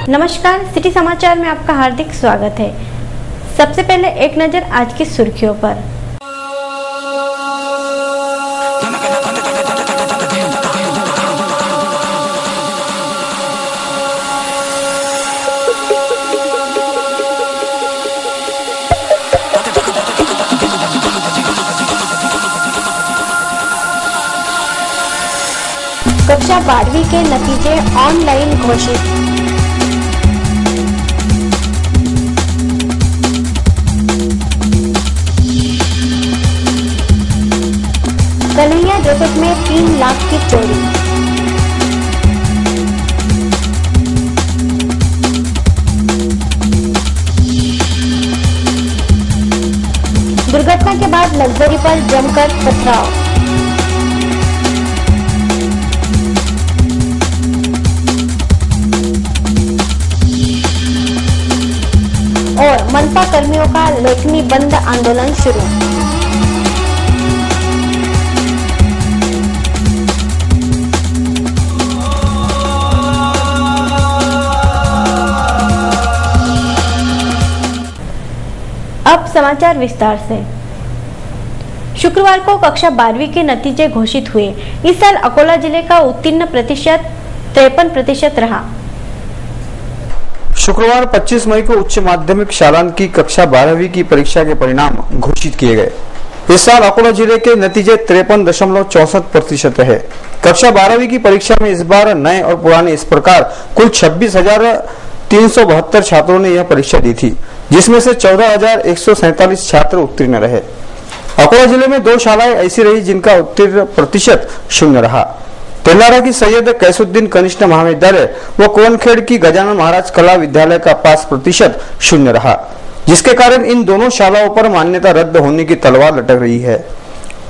नमस्कार, सिटी समाचार में आपका हार्दिक स्वागत है। सबसे पहले एक नजर आज की सुर्खियों पर। कक्षा 12वीं के नतीजे ऑनलाइन घोषित। कन्हैया ड्रेसेस में 3 लाख की चोरी। दुर्घटना के बाद लग्जरी पर जमकर पथराव। और मनपा कर्मियों का लेखनी बंद आंदोलन शुरू। अब समाचार विस्तार से। शुक्रवार को कक्षा 12वीं के नतीजे घोषित हुए। इस साल अकोला जिले का उत्तीर्ण प्रतिशत 53% रहा। शुक्रवार 25 मई को उच्च माध्यमिक शालांत की कक्षा 12वीं की परीक्षा के परिणाम घोषित किए गए। इस साल अकोला जिले के नतीजे 53.64% रहे। कक्षा 12वीं की परीक्षा में इस बार नए और पुराने इस प्रकार कुल 26,372 छात्रों ने यह परीक्षा दी थी, जिसमें से 14,147 छात्र उत्तीर्ण रहे। अकोला जिले में 2 शालाएं ऐसी रही जिनका उत्तीर्ण प्रतिशत 0 रहा। तेलारा की सैयद कैसुद्दीन कनिष्ठ महाविद्यालय व कोनखेड़ की गजानन महाराज कला विद्यालय का पास प्रतिशत 0 रहा, जिसके कारण इन दोनों शालाओं पर मान्यता रद्द होने की तलवार लटक रही है।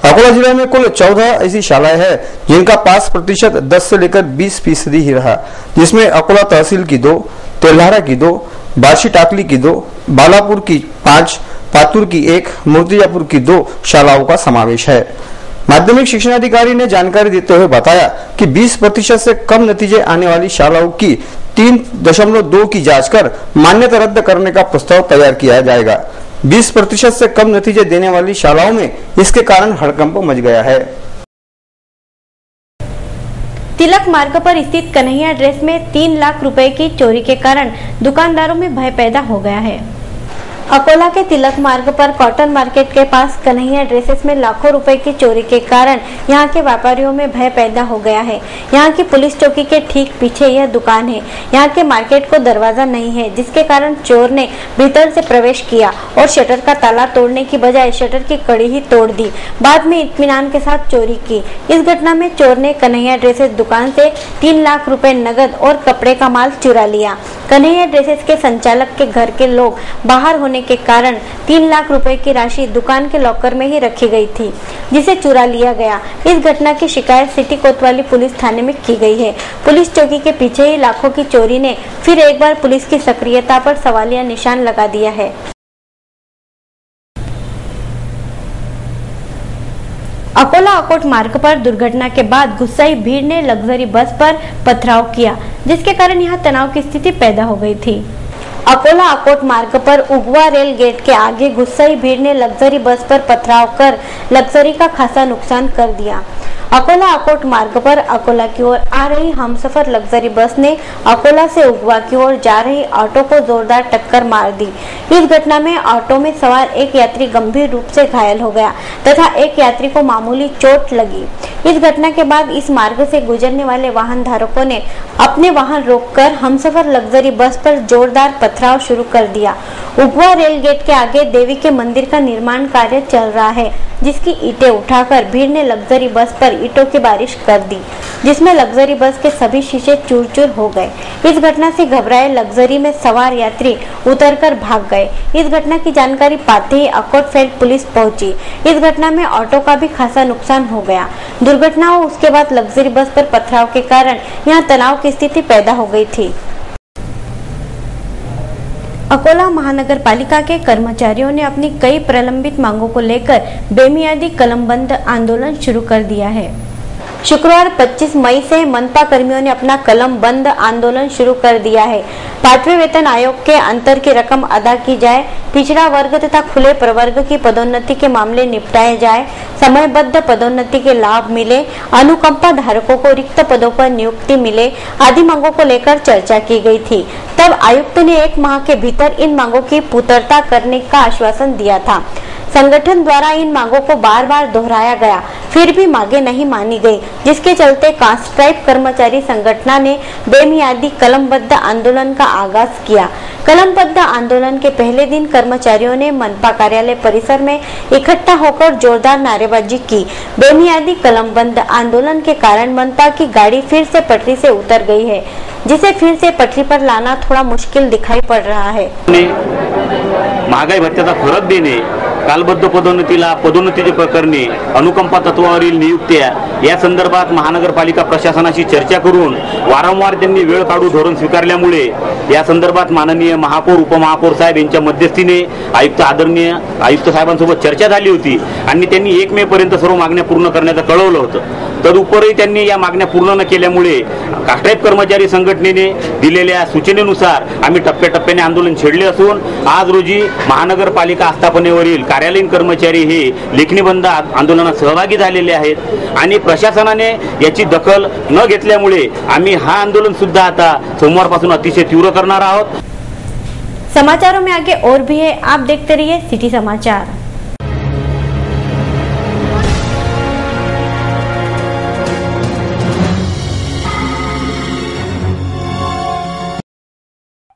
अकोला जिले में कुल 14 ऐसी शालाएं हैं जिनका पास प्रतिशत 10 से लेकर 20% ही रहा, जिसमें अकोला तहसील की 2, तेल्हारा की 2, बार्शी टाकली की 2, बालापुर की 5, पातुर की 1, मूर्तिजापुर की 2 शालाओं का समावेश है। माध्यमिक शिक्षणाधिकारी ने जानकारी देते हुए बताया कि 20% से कम नतीजे आने वाली शालाओं की 3.2 की जांच कर मान्यता रद्द करने का प्रस्ताव तैयार किया जाएगा। 20% से कम नतीजे देने वाली शालाओं में इसके कारण हड़कंप मच गया है। तिलक मार्ग पर स्थित कन्हैया ड्रेस में 3 लाख रुपए की चोरी के कारण दुकानदारों में भय पैदा हो गया है। अकोला के तिलक मार्ग पर कॉटन मार्केट के पास कन्हैया ड्रेसेस में लाखों रुपए की चोरी के कारण यहां के व्यापारियों में भय पैदा हो गया है। यहां की पुलिस चौकी के ठीक पीछे यह दुकान है। यहां के मार्केट को दरवाजा नहीं है, जिसके कारण चोर ने भीतर से प्रवेश किया और शटर का ताला तोड़ने की बजाय शटर की कड़ी ही तोड़ दी। बाद में इत्मीनान के साथ चोरी की। इस घटना में चोर ने कन्हैया ड्रेसेस दुकान से 3 लाख रुपए नगद और कपड़े का माल चुरा लिया। कन्हैया ड्रेसेस के संचालक के घर के लोग बाहर होने के कारण 3 लाख रुपए की राशि दुकान के लॉकर में ही रखी गई थी, जिसे चुरा लिया गया। इस घटना की शिकायत सिटी कोतवाली पुलिस थाने में की गई है। पुलिस चौकी के पीछे ही लाखों की चोरी ने फिर एक बार पुलिस की सक्रियता पर सवालिया निशान लगा दिया है। अकोला अकोट मार्ग पर दुर्घटना के बाद गुस्साई भीड़ ने लग्जरी बस पर पथराव किया, जिसके कारण यहां तनाव की स्थिति पैदा हो गई थी। अकोला अकोट मार्ग पर उगवा रेल गेट के आगे गुस्साई भीड़ ने लग्जरी बस पर पथराव कर लग्जरी का खासा नुकसान कर दिया। अकोला अकोट मार्ग पर अकोला की ओर आ रही हमसफर लग्जरी बस ने अकोला से उगवा की ओर जा रही ऑटो को जोरदार टक्कर मार दी। इस घटना में ऑटो में सवार एक यात्री गंभीर रूप से घायल हो गया तथा एक यात्री को मामूली चोट लगी। इस घटना के बाद इस मार्ग से गुजरने वाले वाहन धारकों ने अपने वाहन रोककर हमसफर लग्जरी बस पर जोरदार पथराव शुरू कर दिया। उगवा रेल गेट के आगे देवी के मंदिर का निर्माण कार्य चल रहा है, जिसकी ईंटें उठाकर भीड़ ने लग्जरी बस पर ईंटों की बारिश कर दी, जिसमें लग्जरी बस के सभी शीशे चूर-चूर हो गए। इस घटना से घबराए लग्जरी में सवार यात्री उतरकर भाग गए। इस घटना की जानकारी पाते ही अकोट फील्ड पुलिस पहुंची। इस घटना में ऑटो का भी खासा नुकसान हो गया। दुर्घटना हो उसके बाद लग्जरी बस पर पथराव के कारण यहां तनाव की स्थिति पैदा हो गई थी। अकोला महानगर पालिका के कर्मचारियों ने अपनी कई प्रलंबित मांगों को लेकर बेमियादी कलमबंद आंदोलन शुरू कर दिया है। शुक्रवार 25 मई से मनपा कर्मियों ने अपना कलम बंद आंदोलन शुरू कर दिया है। 5वें वेतन आयोग के अंतर की रकम अदा की जाए, पिछड़ा वर्ग तथा खुले प्रवर्ग की पदोन्नति के मामले निपटाए जाए, समयबद्ध पदोन्नति के लाभ मिले, अनुकंपा धारकों को रिक्त पदों पर नियुक्ति मिले आदि मांगों को लेकर चर्चा की गई थी। तब आयुक्त ने 1 माह के भीतर इन मांगों की पूर्तता करने का आश्वासन दिया था। संगठन द्वारा इन मांगों को बार बार दोहराया गया, फिर भी मांगे नहीं मानी गई, जिसके चलते कांस्ट्राइब कर्मचारी संगठन ने बेमियादी कलमबद्ध आंदोलन का आगाज किया। कलमबद्ध आंदोलन के पहले दिन कर्मचारियों ने मनपा कार्यालय परिसर में इकट्ठा होकर जोरदार नारेबाजी की। बेमियादी कलमबद्ध आंदोलन के कारण मनपा की गाड़ी फिर से पटरी से उतर गई है, जिसे फिर से पटरी पर लाना थोड़ा मुश्किल दिखाई पड़ रहा है। महागाई भत्त्याचा फरक देणे, कालबद्ध पदोन्नतीच्या प्रकरणी अनुकंपा तत्वावरील नियुक्त्या या संदर्भात महानगरपालिका प्रशासनाशी चर्चा करून वारंवार त्यांनी वेळ काढू धोरण स्वीकारल्यामुळे या संदर्भात माननीय महापौर उपमहापौर साहेब यांच्या मध्यस्थीने आदरणीय आयुक्त साहेबांसोबत चर्चा झाली होती आणि त्यांनी 1 मे पर्यंत सर्व मागण्या पूर्ण करण्याचं कळवलं होतं। तदुपरी त्यांनी या मागण्या पूर्ण न केल्यामुळे कास्ट्राइब कर्मचारी संघटनेने दिलेल्या सूचनेनुसार आम्ही टप्प्याटप्प्याने आंदोलन छेडले असून आज रोजी महानगरपालिका आस्थापनेवरील कार्यालयीन कर्मचारी हे लेखणी बंद आंदोलनात सहभागी झालेले आहेत आणि प्रशासनाने याची दखल न घेतल्यामुळे आम्ही हा आंदोलन सुद्धा आता सोमवारपासून अतिशय तीव्र करणार आहोत। समाचारों में आगे और भी है, आप देखते रहिए सिटी समाचार।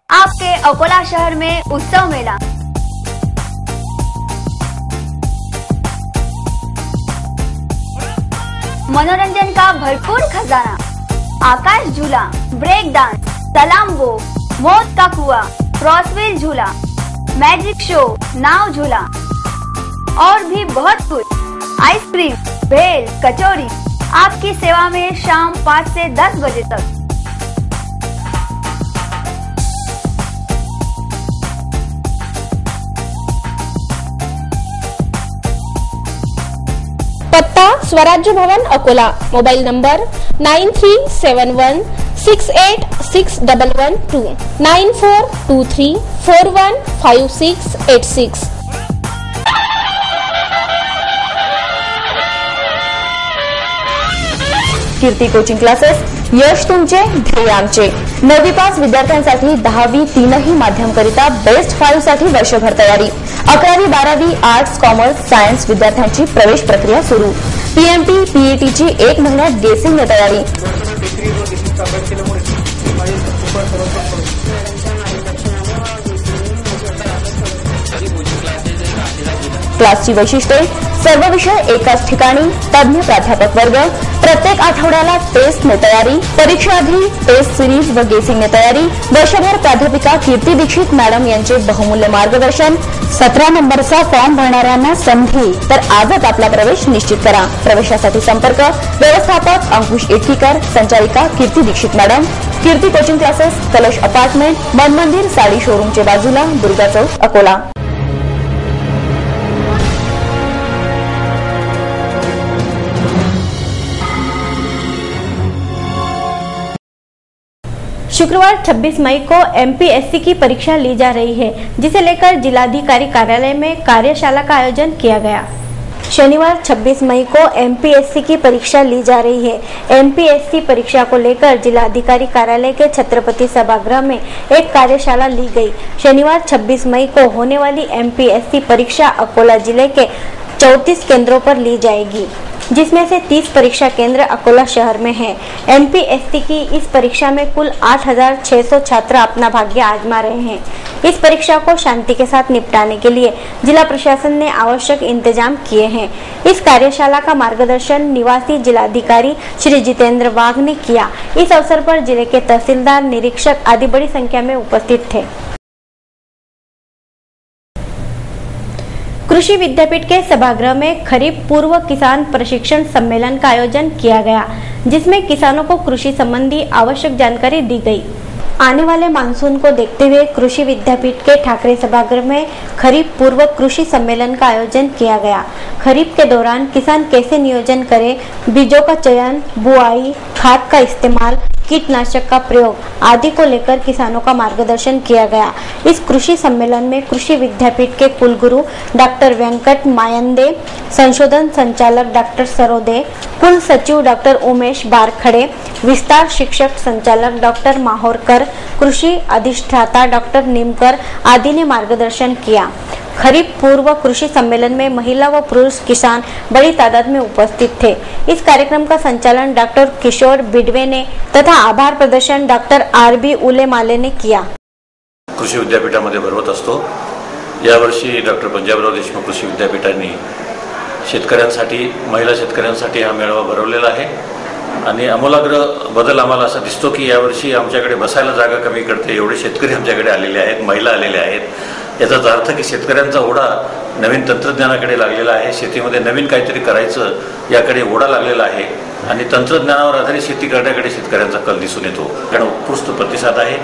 आपके अकोला शहर में उत्सव मेला मनोरंजन का भरपूर खजाना, आकाश झूला, ब्रेक डांस, सलाम्बो, मौत का कुआं, क्रॉसव्हील झूला, मैजिक शो, नाव झूला और भी बहुत कुछ। आइसक्रीम, भेल, कचौरी आपकी सेवा में शाम 5 से 10 बजे तक। पत्ता Swarajya Bhavan Akola. Mobile number 9371686112 9423415686। Kirti coaching classes, यश तुमचे ध्येय आमचे। 9वी पास विद्यार्थ्यांसाठी 10वी 3ही माध्यमकरिता बेस्ट 5 साठी वर्षभर तयारी। 11वी 12वी आर्ट्स कॉमर्स सायन्स विद्यार्थ्यांची प्रवेश प्रक्रिया सुरू। पीएमटी पीईटीची 1 महिन्यात गेसिंग तयारी। क्लासची वैशिष्ट्ये, सर्व विषय एकाच ठिकाणी, तज्ञ प्राध्यापक वर्ग, प्रत्येक आठवड्याला टेस्टने तयारी, परीक्षाआधी टेस्ट सिरीज व गेसिंगने तयारी। वर्षभर प्राध्यापिका कीर्ती दीक्षित मॅडम यांचे बहुमूल्य मार्गदर्शन। 17 नंबरचा फॉर्म भरणाऱ्यांना संधी, तर आजच आपला प्रवेश निश्चित करा। प्रवेशासाठी संपर्क व्यवस्थापक अंकुश इटकीकर, संचालिका कीर्ती दीक्षित मॅडम। कीर्ती कोचिंग क्लासेस, कलश अपार्टमेंट, मन मंदिर साडी शोरूमच्या बाजूला, दुर्गा चौक, अकोला। शुक्रवार 26 मई को एमपीएससी की परीक्षा ली जा रही है, जिसे लेकर जिलाधिकारी कार्यालय में कार्यशाला का आयोजन किया गया। शनिवार 26 मई को एमपीएससी की परीक्षा ली जा रही है। एमपीएससी परीक्षा को लेकर जिलाधिकारी कार्यालय के छत्रपति सभागृह में एक कार्यशाला ली गई। शनिवार 26 मई को होने वाली एमपीएससी परीक्षा अकोला जिले के 34 केंद्रों पर ली जाएगी, जिसमें से 30 परीक्षा केंद्र अकोला शहर में हैं। एमपीएससी की इस परीक्षा में कुल 8600 छात्र अपना भाग्य आजमा रहे हैं। इस परीक्षा को शांति के साथ निपटाने के लिए जिला प्रशासन ने आवश्यक इंतजाम किए हैं। इस कार्यशाला का मार्गदर्शन निवासी जिलाधिकारी श्री जितेंद्र वाघ ने किया। इस अवसर पर जिले के तहसीलदार, निरीक्षक आदि बड़ी संख्या में उपस्थित थे। कृषि विद्यापीठ के सभागृह में खरीफ पूर्व किसान प्रशिक्षण सम्मेलन का आयोजन किया गया, जिसमें किसानों को कृषि संबंधी आवश्यक जानकारी दी गई। आने वाले मानसून को देखते हुए कृषि विद्यापीठ के ठाकरे सभागृह में खरीफ पूर्व कृषि सम्मेलन का आयोजन किया गया। खरीफ के दौरान किसान कैसे नियोजन करें, बीजों का चयन, बुआई, खाद का इस्तेमाल, कीटनाशक का प्रयोग आदि को लेकर किसानों का मार्गदर्शन किया गया। इस कृषि सम्मेलन में कृषि विद्यापीठ के कुलगुरु डॉक्टर वेंकट मायंदे, संशोधन संचालक डॉक्टर सरोदे, कुल सचिव डॉक्टर उमेश बारखड़े, विस्तार शिक्षक संचालक डॉक्टर माहोरकर, कृषि अधिष्ठाता डॉक्टर निमकर आदि ने मार्गदर्शन किया। खरीफ पूर्व कृषि सम्मेलन में महिला व पुरुष किसान बड़ी तादाद में उपस्थित थे। इस कार्यक्रम का संचालन डॉक्टर किशोर बिडवे ने तथा आभार प्रदर्शन डॉक्टर आर.बी. उलेमाले ने किया। कृषी विद्यापीठामध्ये भरवत असतो। यावर्षी डॉक्टर पंजाबराव देशमुख कृषी विद्यापीठाने शेतकऱ्यांसाठी, महिला शेतकऱ्यांसाठी हा मेळावा भरवलेला आहे आणि आमूलाग्र बदल आम्हाला असा दिसतो की यावर्षी आमच्याकडे बसायला जागा कमी करते एवढे शेतकरी आमच्याकडे आलेले आहेत, महिला आलेल्या आहेत। याचाच अर्थ की शेतकऱ्यांचा ओढा नवीन तंत्रज्ञानाकडे लागलेला आहे, शेतीमध्ये नवीन काहीतरी करायचं याकडे ओढा लागलेला आहे आणि तंत्रज्ञानावर आधारित शेती करण्याकडे शेतकऱ्यांचा कल दिसून येतो। कारण उत्कृष्ट प्रतिसाद आहे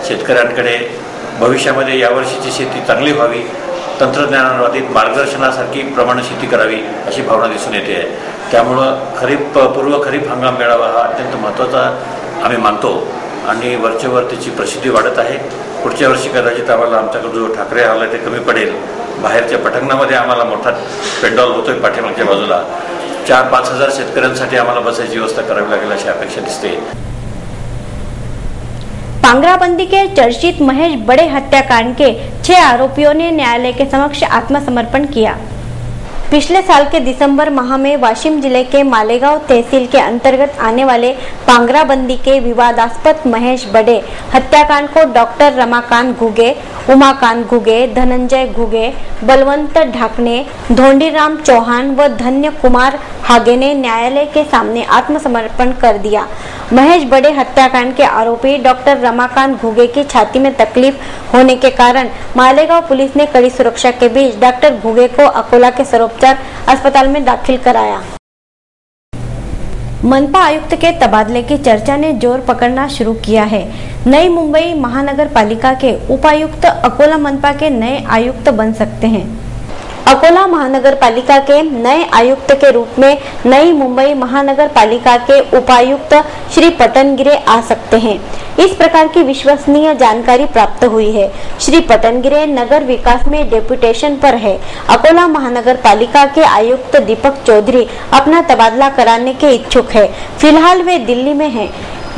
शेतकऱ्यांकडे। भविष्यामध्ये यावर्षीची शेती चांगली व्हावी, तंत्रज्ञानावर आधारित मार्गदर्शनासारखी प्रमाणे शेती करावी अशी भावना दिसून येते आहे। त्यामुळं पूर्व खरीप हंगाम मेळावा हा अत्यंत महत्त्वाचा आम्ही मानतो आणि वरचेवर त्याची प्रसिद्धी वाढत आहे। पुढच्या वर्षी कदाचित आम्हाला आमच्याकडे जो ठाकरे हॉल आहे ते कमी पडेल। बाहेरच्या पटांगणामध्ये आम्हाला मोठा पेंडॉल होतोय पाठीमागच्या बाजूला। 4-5 हजार शेतकऱ्यांसाठी आम्हाला बसायची व्यवस्था करावी लागेल अशी अपेक्षा दिसते। पांगराबंदी के चर्चित महेश बड़े हत्याकांड के 6 आरोपियों ने न्यायालय के समक्ष आत्मसमर्पण किया। पिछले साल के दिसंबर माह में वाशिम जिले के मालेगांव तहसील के अंतर्गत आने वाले पांगराबंदी के विवादास्पद महेश बड़े हत्याकांड को डॉक्टर रमाकांत घुगे, उमाकांत घुगे, धनंजय घुगे, बलवंत ढाकणे, धोंडीराम चौहान व धन्य कुमार हागे ने न्यायालय के सामने आत्मसमर्पण कर दिया। महेश बड़े हत्याकांड के आरोपी डॉक्टर रमाकांत घुगे की छाती में तकलीफ होने के कारण मालेगांव पुलिस ने कड़ी सुरक्षा के बीच डॉक्टर घुगे को अकोला के सर्वोपचार अस्पताल में दाखिल कराया। मनपा आयुक्त के तबादले की चर्चा ने जोर पकड़ना शुरू किया है। नई मुंबई महानगर पालिका के उपायुक्त अकोला मनपा के नए आयुक्त बन सकते हैं। अकोला महानगर पालिका के नए आयुक्त के रूप में नई मुंबई महानगर पालिका के उपायुक्त श्री पटनगिरे आ सकते हैं। इस प्रकार की विश्वसनीय जानकारी प्राप्त हुई है। श्री पटनगिरे नगर विकास में डेपुटेशन पर है। अकोला महानगर पालिका के आयुक्त दीपक चौधरी अपना तबादला कराने के इच्छुक है। फिलहाल वे दिल्ली में हैं।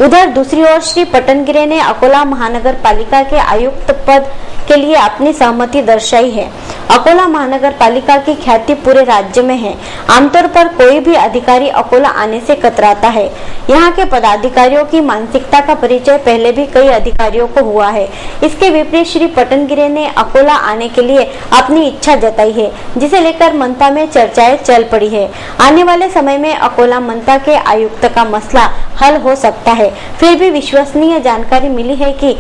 उधर दूसरी ओर श्री पटनगिरे ने अकोला महानगर पालिका के आयुक्त पद के लिए अपनी सहमति दर्शाई है। अकोला महानगर पालिका की ख्याति पूरे राज्य में है। आमतौर पर कोई भी अधिकारी अकोला आने से कतराता है। यहाँ के पदाधिकारियों की मानसिकता का परिचय पहले भी कई अधिकारियों को हुआ है। इसके विपरीत श्री पटनगिरे ने अकोला आने के लिए अपनी इच्छा जताई है, जिसे लेकर मनपा में चर्चाएं चल पड़ी है। आने वाले समय में अकोला मनपा के आयुक्त का मसला हल हो सकता है। फिर भी विश्वसनीय जानकारी मिली है कि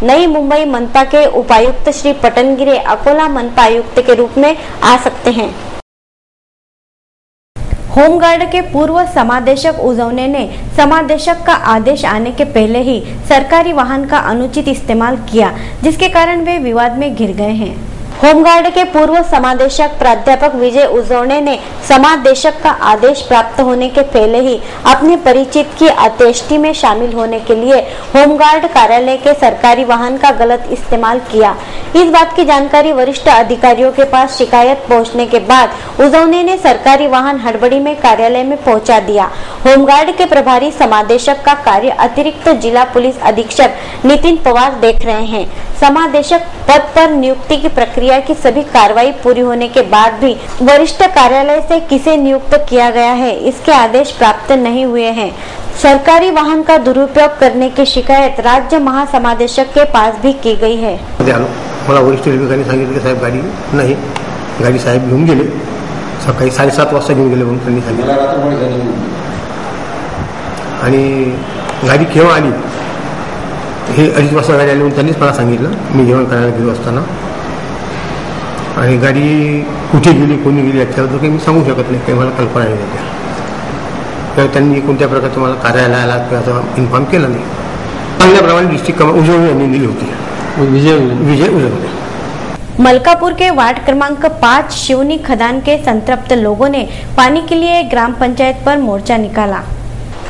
नई मुंबई मनपा के उपायुक्त श्री पटनगिरे अकोला मनपा आयुक्त के रूप में आ सकते हैं। होमगार्ड के पूर्व समादेशक उजवने ने समादेशक का आदेश आने के पहले ही सरकारी वाहन का अनुचित इस्तेमाल किया, जिसके कारण वे विवाद में घिर गए हैं। होमगार्ड के पूर्व समादेशक प्राध्यापक विजय उजवने ने समादेशक का आदेश प्राप्त होने के पहले ही अपने परिचित की अंत्येष्टि में शामिल होने के लिए होमगार्ड कार्यालय के सरकारी वाहन का गलत इस्तेमाल किया। इस बात की जानकारी वरिष्ठ अधिकारियों के पास शिकायत पहुंचने के बाद उजवने ने सरकारी वाहन हड़बड़ी में कार्यालय में पहुंचा दिया। होमगार्ड के प्रभारी समादेशक का कार्य अतिरिक्त जिला पुलिस अधीक्षक नितिन पवार देख रहे हैं। समादेशक पद पर नियुक्ति की प्रक्रिया की सभी कार्रवाई पूरी होने के बाद भी वरिष्ठ कार्यालय से किसे नियुक्त किया गया है, इसके आदेश प्राप्त नहीं हुए हैं। सरकारी वाहन का दुरुपयोग करने की शिकायत राज्य महासमादेशक के पास भी की गई है। मला वरिष्ठ अधिकाऱ्यांनी सांगितले की साहेब गाडी नाही, गाडी साहेब घेऊन गेले, सकाळी 7:30 वाजता घेऊन गेले म्हणून त्यांनी सांगितलं। आणि गाडी केव्हा आली हे 2:30 वाजता गाडी आली म्हणून त्यांनीच मला सांगितलं, मी जेवण करायला गेलो असताना। आणि गाडी कुठे गेली, कोणी गेली याच्याबद्दल काही मी सांगू शकत नाही, काही मला कल्पना नाही त्याच्या। त्यांनी कोणत्या प्रकारचं मला कार्यालयाला किंवा इन्फॉर्म केलं नाही। सांगल्याप्रमाणे डिस्ट्रिक्ट उजवणी यांनी दिली होती. विजय उजवणे. मलकापुर के वार्ड क्रमांक 5 शिवनी खदान के संतृप्त लोगों ने पानी के लिए ग्राम पंचायत पर मोर्चा निकाला.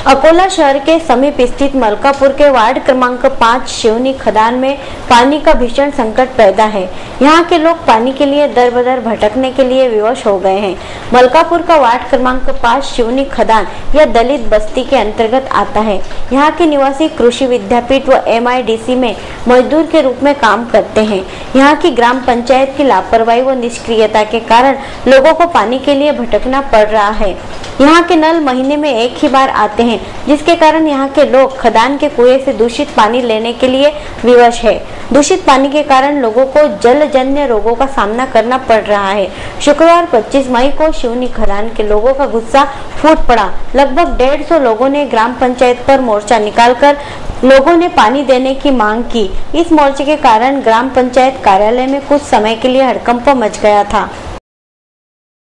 अकोला शहर के समीप स्थित मलकापुर के वार्ड क्रमांक 5 शिवनी खदान में पानी का भीषण संकट पैदा है. यहाँ के लोग पानी के लिए दर बदर भटकने के लिए विवश हो गए हैं. मलकापुर का वार्ड क्रमांक 5 शिवनी खदान यह दलित बस्ती के अंतर्गत आता है. यहाँ के निवासी कृषि विद्यापीठ व MIDC में मजदूर के रूप में काम करते हैं. यहाँ की ग्राम पंचायत की लापरवाही व निष्क्रियता के कारण लोगों को पानी के लिए भटकना पड़ रहा है. यहाँ के नल महीने में एक ही बार आते हैं, जिसके कारण यहाँ के लोग खदान के कुएं से दूषित पानी लेने के लिए विवश है. दूषित पानी के कारण लोगों को जलजन्य रोगों का सामना करना पड़ रहा है. शुक्रवार 25 मई को शिवनी खदान के लोगों का गुस्सा फूट पड़ा. लगभग 150 लोगों ने ग्राम पंचायत पर मोर्चा निकालकर लोगों ने पानी देने की मांग की. इस मोर्चे के कारण ग्राम पंचायत कार्यालय में कुछ समय के लिए हड़कंप मच गया था.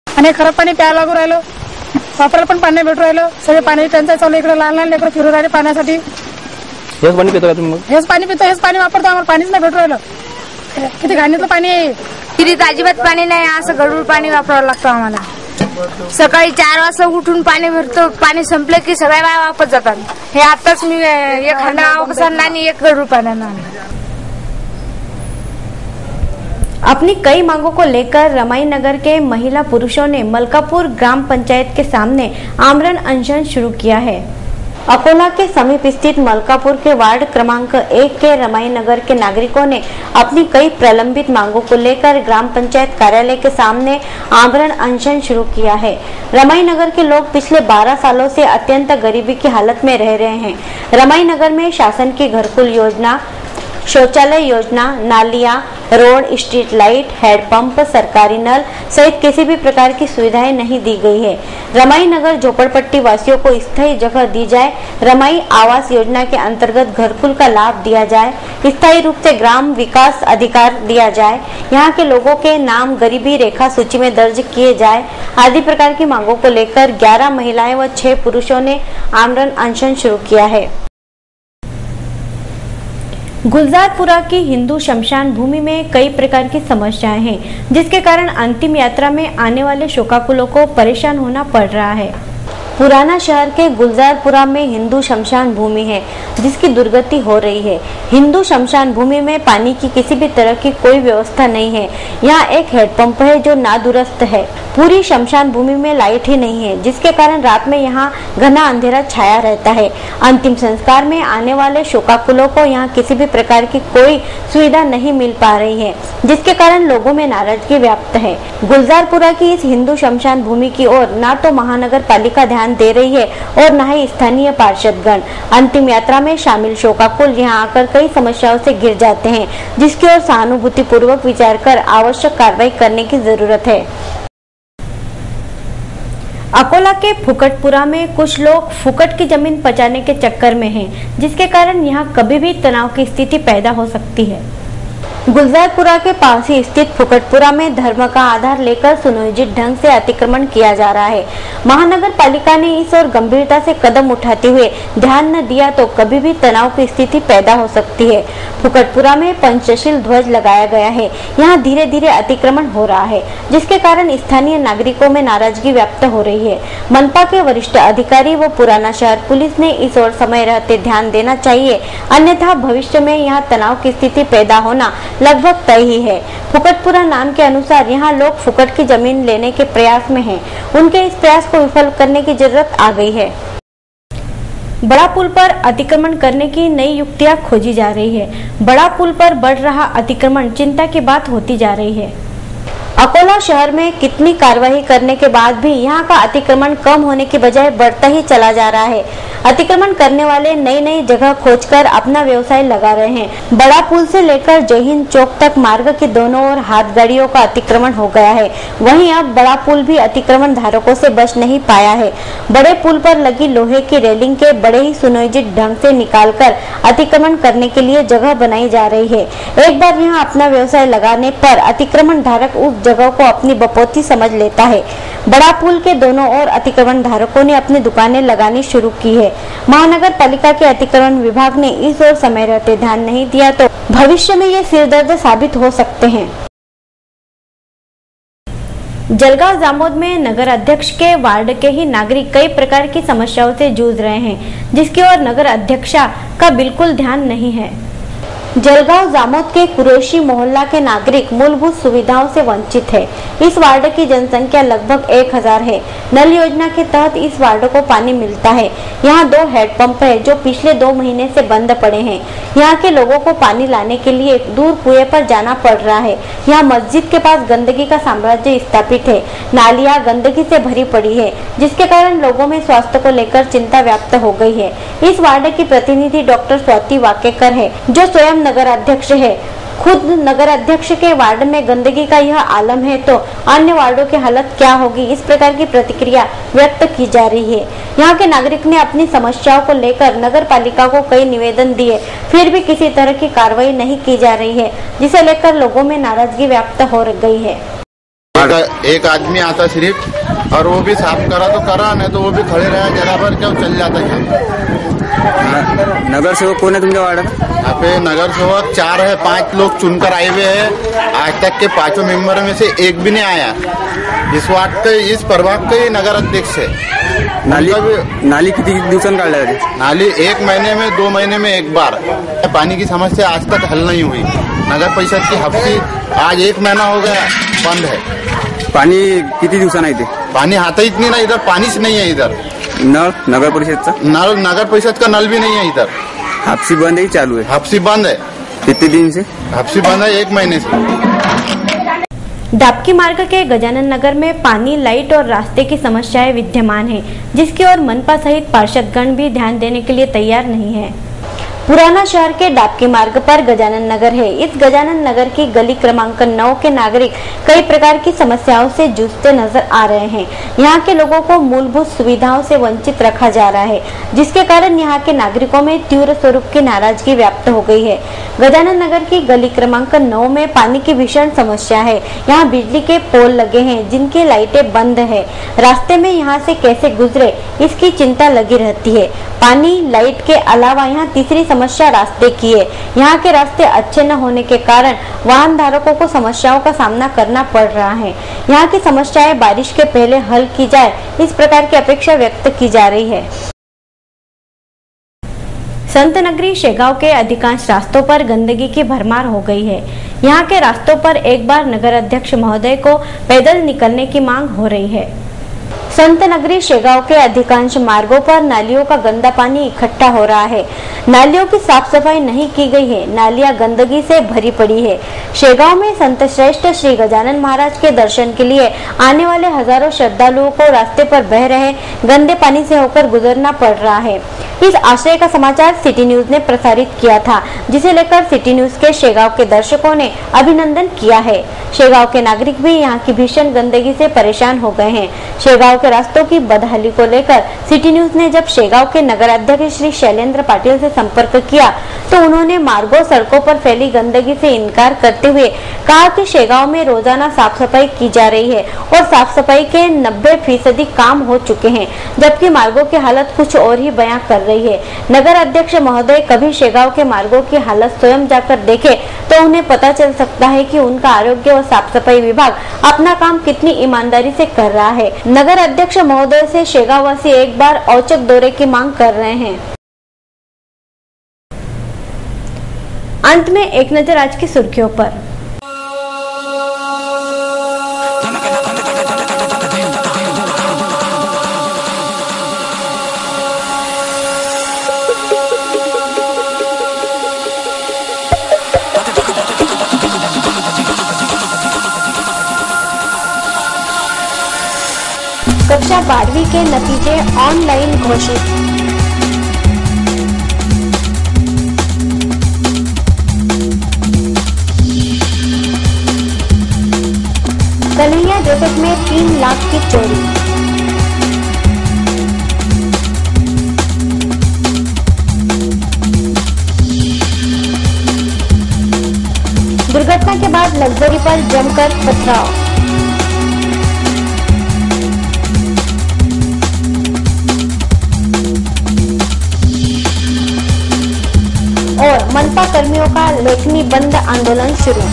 खराब पाणी प्यायला लागू राहिलं, वापरायला पण पाणी भेटू राहिलं. सगळे पाणी टंचाई चालू. इकडे लहान लहान लेकरं फिरू राहिले पाण्यासाठी. हेच पाणी पितो का तुम्ही? हेच पाणी पितो, हेच पाणी वापरतो. आम्हाला पाणीच नाही भेटू राहिलं. किती घाणीतलं पाणी आहे. विहिरीत अजिबात पाणी नाही. असं गढूळ पाणी वापरावं लागतं आम्हाला. सकाळी 4 वाजता उठून पाणी भरतो. पाणी संपलं की सगळ्या बाया वापस जातात. हे आताच मी एक हंडा आवकसांना आणि एक गढूळ पाण्यानं. अपनी कई मांगों को लेकर रमाई नगर के महिला पुरुषों ने मलकापुर ग्राम पंचायत के सामने आमरण अनशन शुरू किया है. अकोला के समीप स्थित मलकापुर के वार्ड क्रमांक 1 के रमाई नगर के नागरिकों ने अपनी कई प्रलंबित मांगों को लेकर ग्राम पंचायत कार्यालय के सामने आमरण अनशन शुरू किया है. रमाई नगर के लोग पिछले 12 सालों से अत्यंत गरीबी की हालत में रह रहे हैं. रमाई नगर में शासन की घरकुल योजना, शौचालय योजना, नालियां, रोड, स्ट्रीट लाइट, हैंडपंप, सरकारी नल सहित किसी भी प्रकार की सुविधाएं नहीं दी गई है. रमाई नगर झोपड़पट्टी वासियों को स्थायी जगह दी जाए. रमाई आवास योजना के अंतर्गत घरकुल का लाभ दिया जाए. स्थायी रूप से ग्राम विकास अधिकार दिया जाए. यहाँ के लोगों के नाम गरीबी रेखा सूची में दर्ज किए जाए. आदि प्रकार की मांगों को लेकर 11 महिलाएं व 6 पुरुषों ने आमरण अनशन शुरू किया है. गुलजारपुरा की हिंदू शमशान भूमि में कई प्रकार की समस्याएं हैं, जिसके कारण अंतिम यात्रा में आने वाले शोकाकुलों को परेशान होना पड़ रहा है. पुराना शहर के गुलजारपुरा में हिंदू शमशान भूमि है, जिसकी दुर्गति हो रही है. हिंदू शमशान भूमि में पानी की किसी भी तरह की कोई व्यवस्था नहीं है. यहाँ एक हैंडपंप है जो नादुरुस्त है. पूरी शमशान भूमि में लाइट ही नहीं है, जिसके कारण रात में यहाँ घना अंधेरा छाया रहता है. अंतिम संस्कार में आने वाले शोकाकुलों को यहाँ किसी भी प्रकार की कोई सुविधा नहीं मिल पा रही है, जिसके कारण लोगों में नाराजगी व्याप्त है. गुलजारपुरा की इस हिंदू शमशान भूमि की ओर न तो महानगर पालिका ध्यान दे रही है और न ही स्थानीय पार्षदगण. अंतिम यात्रा में शामिल शोकाकुल यहाँ आकर कई समस्याओं से घिर जाते हैं, जिसकी ओर सहानुभूति पूर्वक विचार कर आवश्यक कार्रवाई करने की जरूरत है. अकोला के फुकटपुरा में कुछ लोग फुकट की जमीन पचाने के चक्कर में हैं, जिसके कारण यहाँ कभी भी तनाव की स्थिति पैदा हो सकती है. गुलजारपुरा के पास ही स्थित फुकटपुरा में धर्म का आधार लेकर सुनियोजित ढंग से अतिक्रमण किया जा रहा है. महानगर पालिका ने इस ओर गंभीरता से कदम उठाते हुए ध्यान न दिया तो कभी भी तनाव की स्थिति पैदा हो सकती है. फुकटपुरा में पंचशील ध्वज लगाया गया है. यहाँ धीरे धीरे अतिक्रमण हो रहा है, जिसके कारण स्थानीय नागरिकों में नाराजगी व्याप्त हो रही है. मनपा के वरिष्ठ अधिकारी व पुराना शहर पुलिस ने इस ओर समय रहते ध्यान देना चाहिए, अन्यथा भविष्य में यहाँ तनाव की स्थिति पैदा होना लगभग तय ही है. फुकटपुरा नाम के अनुसार यहाँ लोग फुकट की जमीन लेने के प्रयास में हैं. उनके इस प्रयास को विफल करने की जरूरत आ गई है. बड़ा पुल पर अतिक्रमण करने की नई युक्तियां खोजी जा रही है. बड़ा पुल पर बढ़ रहा अतिक्रमण चिंता की बात होती जा रही है. अकोला शहर में कितनी कार्रवाई करने के बाद भी यहाँ का अतिक्रमण कम होने की बजाय बढ़ता ही चला जा रहा है. अतिक्रमण करने वाले नई नई जगह खोजकर अपना व्यवसाय लगा रहे हैं. बड़ा पुल से लेकर जय हिंद चौक तक मार्ग के दोनों ओर हाथ गाड़ियों का अतिक्रमण हो गया है. वहीं अब बड़ा पुल भी अतिक्रमण धारकों से बच नहीं पाया है. बड़े पुल पर लगी लोहे की रेलिंग के बड़े ही सुनियोजित ढंग से निकालकर अतिक्रमण करने के लिए जगह बनाई जा रही है. एक बार यहाँ अपना व्यवसाय लगाने पर अतिक्रमण धारक उस जगह को अपनी बपौती समझ लेता है। बड़ा पुल के दोनों ओर अतिक्रमण धारकों ने अपनी दुकानें लगानी शुरू की है। महानगर पालिका के अतिक्रमण विभाग ने इस ओर समय रहते ध्यान नहीं दिया तो भविष्य में ये सिरदर्द साबित हो सकते हैं। जलगांव जामोद में नगर अध्यक्ष के वार्ड के ही नागरिक कई प्रकार की समस्याओं से जूझ रहे हैं, जिसकी ओर नगर अध्यक्षा का बिल्कुल ध्यान नहीं है। जलगांव जामोद के कुरैशी मोहल्ला के नागरिक मूलभूत सुविधाओं से वंचित है। इस वार्ड की जनसंख्या लगभग 1000 है। नल योजना के तहत इस वार्ड को पानी मिलता है। यहाँ 2 हैंडपंप है जो पिछले 2 महीने से बंद पड़े हैं। यहाँ के लोगों को पानी लाने के लिए दूर कुएं पर जाना पड़ रहा है। यहाँ मस्जिद के पास गंदगी का साम्राज्य स्थापित है। नालियाँ गंदगी से भरी पड़ी है, जिसके कारण लोगों में स्वास्थ्य को लेकर चिंता व्याप्त हो गई है। इस वार्ड की प्रतिनिधि डॉक्टर स्वाति वाकेकर है, जो स्वयं नगर अध्यक्ष है। खुद नगर अध्यक्ष के वार्ड में गंदगी का यह आलम है तो अन्य वार्डों की हालत क्या होगी, इस प्रकार की प्रतिक्रिया व्यक्त की जा रही है। यहाँ के नागरिक ने अपनी समस्याओं को लेकर नगर पालिका को कई निवेदन दिए, फिर भी किसी तरह की कार्रवाई नहीं की जा रही है, जिसे लेकर लोगों में नाराजगी व्याप्त हो गई है। एक आदमी आता सिर्फ, और वो भी साफ करा तो करा, नहीं तो वो भी खड़े रहा जगह पर, क्या चल जाता है। नगर सेवक कौन है तुमके वार्ड में? यहाँ पे नगर सेवक 4 है, 5 लोग चुनकर आए हुए हैं। आज तक के 5 मेंबर में से एक भी नहीं आया। इस वार्ड के, इस प्रभाग के नगर अध्यक्ष है। नाली किती दिवसांनी काढल्या जाते? नाली 1 महीने में, 2 महीने में एक बार। पानी की समस्या आज तक हल नहीं हुई। नगर परिषद की हफ्ती आज 1 महीना हो गया बंद है। पानी किती दिवसांनी येते? पानी आता ही नहीं, इधर पानीच नहीं है। इधर नळ नगर परिषदचा नल, नगर परिषद का नल भी नहीं है इधर। हापसी बंद है, चालू है? हापसी बंद है। कितने दिन से? हापसी बंद है 1 महीने से। डाबकी मार्ग के गजानन नगर में पानी, लाइट और रास्ते की समस्याएं विद्यमान है, जिसकी ओर मनपा सहित पार्षदगण भी ध्यान देने के लिए तैयार नहीं है। पुराना शहर के डाबकी मार्ग पर गजानन नगर है। इस गजानन नगर की गली क्रमांक 9 के नागरिक कई प्रकार की समस्याओं से जूझते नजर आ रहे हैं। यहाँ के लोगों को मूलभूत सुविधाओं से वंचित रखा जा रहा है, जिसके कारण यहाँ के नागरिकों में तीव्र स्वरूप की नाराजगी व्याप्त हो गई है। गजानन नगर की गली क्रमांक 9 में पानी की भीषण समस्या है। यहाँ बिजली के पोल लगे हैं, जिनकी लाइटें बंद है। रास्ते में यहाँ से कैसे गुजरे, इसकी चिंता लगी रहती है। पानी, लाइट के अलावा यहाँ तीसरी समस्या रास्ते की है। यहाँ के रास्ते अच्छे न होने के कारण वाहन धारकों को समस्याओं का सामना करना पड़ रहा है। यहाँ की समस्याएं बारिश के पहले हल की जाए, इस प्रकार की अपेक्षा व्यक्त की जा रही है। संत नगरी शेगांव के अधिकांश रास्तों पर गंदगी की भरमार हो गई है। यहाँ के रास्तों पर एक बार नगर अध्यक्ष महोदय को पैदल निकलने की मांग हो रही है। संत नगरी शेगांव के अधिकांश मार्गों पर नालियों का गंदा पानी इकट्ठा हो रहा है। नालियों की साफ सफाई नहीं की गई है। नालियां गंदगी से भरी पड़ी है। शेगांव में संत श्रेष्ठ श्री गजानन महाराज के दर्शन के लिए आने वाले हजारों श्रद्धालुओं को रास्ते पर बह रहे गंदे पानी से होकर गुजरना पड़ रहा है। इस आशय का समाचार सिटी न्यूज ने प्रसारित किया था, जिसे लेकर सिटी न्यूज के शेगांव के दर्शकों ने अभिनंदन किया है। शेगांव के नागरिक भी यहाँ की भीषण गंदगी से परेशान हो गए हैं। शेगांव के रास्तों की बदहाली को लेकर सिटी न्यूज ने जब शेगांव के नगर अध्यक्ष श्री शैलेंद्र पाटिल से संपर्क किया तो उन्होंने मार्गों, सड़कों पर फैली गंदगी से इनकार करते हुए कहा कि शेगांव में रोजाना साफ सफाई की जा रही है और साफ सफाई के 90% काम हो चुके हैं, जबकि मार्गों की हालत कुछ और ही बयां कर रही है। नगर अध्यक्ष महोदय कभी शेगांव के मार्गों की हालत स्वयं जाकर देखे तो उन्हें पता चल सकता है कि उनका आरोग्य और साफ सफाई विभाग अपना काम कितनी ईमानदारी से कर रहा है। नगर अध्यक्ष महोदय से शेगांव वासी एक बार औचक दौरे की मांग कर रहे हैं। अंत में एक नजर आज की सुर्खियों पर। कक्षा 12वीं के नतीजे ऑनलाइन घोषित। कन्हैया ज्योतिष में 3 लाख की चोरी। दुर्घटना के बाद लग्जरी पर जमकर पथराव। और मनपा कर्मियों का लेखनी बंद आंदोलन शुरू।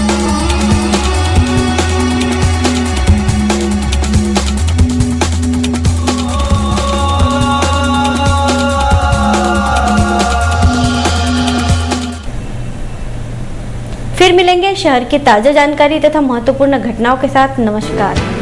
फिर मिलेंगे शहर की ताजा जानकारी तथा महत्वपूर्ण घटनाओं के साथ। नमस्कार।